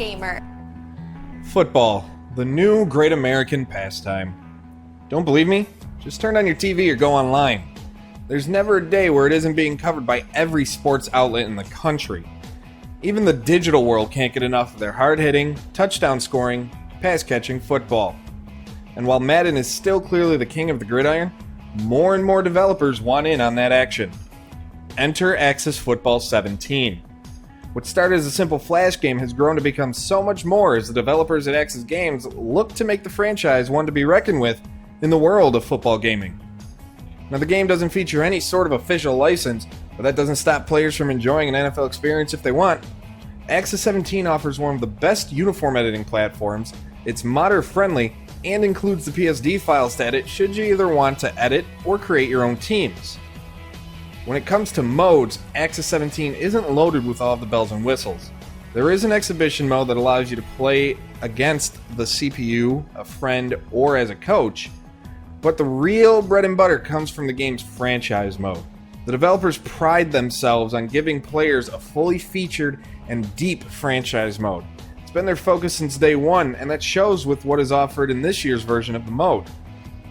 gamer. Football, the new great American pastime. Don't believe me? Just turn on your TV or go online. There's never a day where it isn't being covered by every sports outlet in the country. Even the digital world can't get enough of their hard-hitting, touchdown-scoring, pass-catching football. And while Madden is still clearly the king of the gridiron, more and more developers want in on that action. Enter Axis Football 17. What started as a simple flash game has grown to become so much more as the developers at Axis Games look to make the franchise one to be reckoned with in the world of football gaming. Now, the game doesn't feature any sort of official license, but that doesn't stop players from enjoying an NFL experience if they want. Axis 17 offers one of the best uniform editing platforms, it's modder-friendly, and includes the PSD files to edit should you either want to edit or create your own teams. When it comes to modes, Axis 17 isn't loaded with all the bells and whistles. There is an exhibition mode that allows you to play against the CPU, a friend, or as a coach, but the real bread and butter comes from the game's franchise mode. The developers pride themselves on giving players a fully featured and deep franchise mode. It's been their focus since day one, and that shows with what is offered in this year's version of the mode.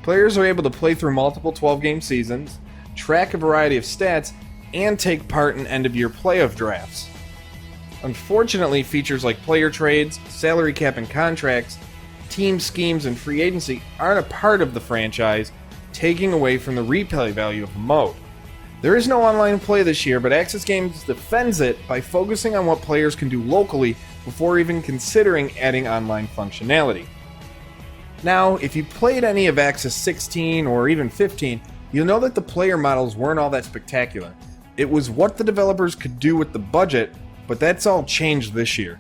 Players are able to play through multiple 12-game seasons, track a variety of stats, and take part in end-of-year playoff drafts. Unfortunately, features like player trades, salary cap and contracts, team schemes, and free agency aren't a part of the franchise, taking away from the replay value of the mode. There is no online play this year, but Axis Games defends it by focusing on what players can do locally before even considering adding online functionality. Now, if you played any of Axis 16 or even 15, you'll know that the player models weren't all that spectacular. It was what the developers could do with the budget, but that's all changed this year.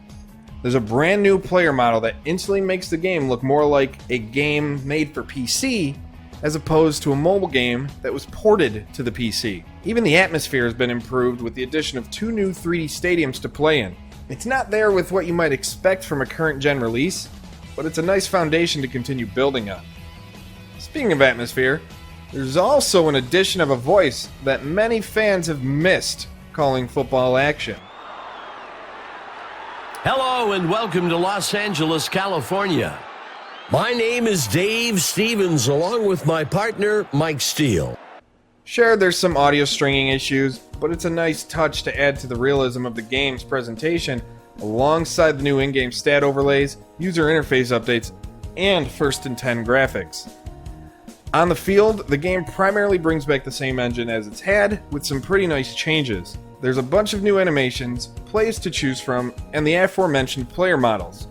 There's a brand new player model that instantly makes the game look more like a game made for PC as opposed to a mobile game that was ported to the PC. Even the atmosphere has been improved with the addition of 2 new 3D stadiums to play in. It's not there with what you might expect from a current gen release, but it's a nice foundation to continue building on. Speaking of atmosphere, there's also an addition of a voice that many fans have missed calling football action. Hello and welcome to Los Angeles, California. My name is Dave Stevens, along with my partner, Mike Steele. Sure, there's some audio stringing issues, but it's a nice touch to add to the realism of the game's presentation alongside the new in-game stat overlays, user interface updates, and first and 10 graphics. On the field, the game primarily brings back the same engine as it's had, with some pretty nice changes. There's a bunch of new animations, plays to choose from, and the aforementioned player models.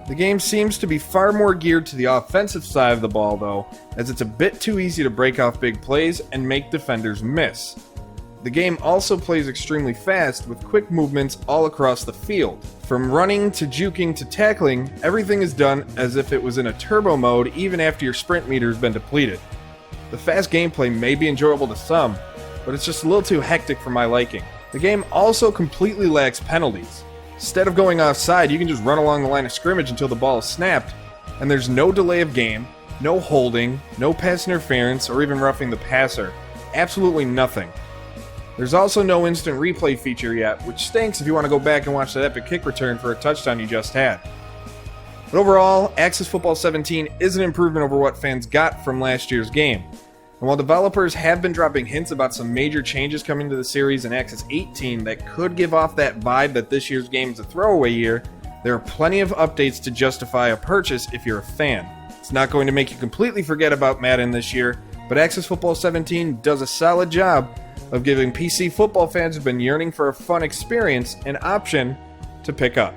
The game seems to be far more geared to the offensive side of the ball though, as it's a bit too easy to break off big plays and make defenders miss. The game also plays extremely fast with quick movements all across the field. From running to juking to tackling, everything is done as if it was in a turbo mode even after your sprint meter has been depleted. The fast gameplay may be enjoyable to some, but it's just a little too hectic for my liking. The game also completely lacks penalties. Instead of going offside, you can just run along the line of scrimmage until the ball is snapped, and there's no delay of game, no holding, no pass interference, or even roughing the passer. Absolutely nothing. There's also no instant replay feature yet, which stinks if you want to go back and watch that epic kick return for a touchdown you just had. But overall, Axis Football 17 is an improvement over what fans got from last year's game. And while developers have been dropping hints about some major changes coming to the series in Axis 18 that could give off that vibe that this year's game is a throwaway year, there are plenty of updates to justify a purchase if you're a fan. It's not going to make you completely forget about Madden this year, but Axis Football 17 does a solid job of giving PC football fans who've been yearning for a fun experience an option to pick up.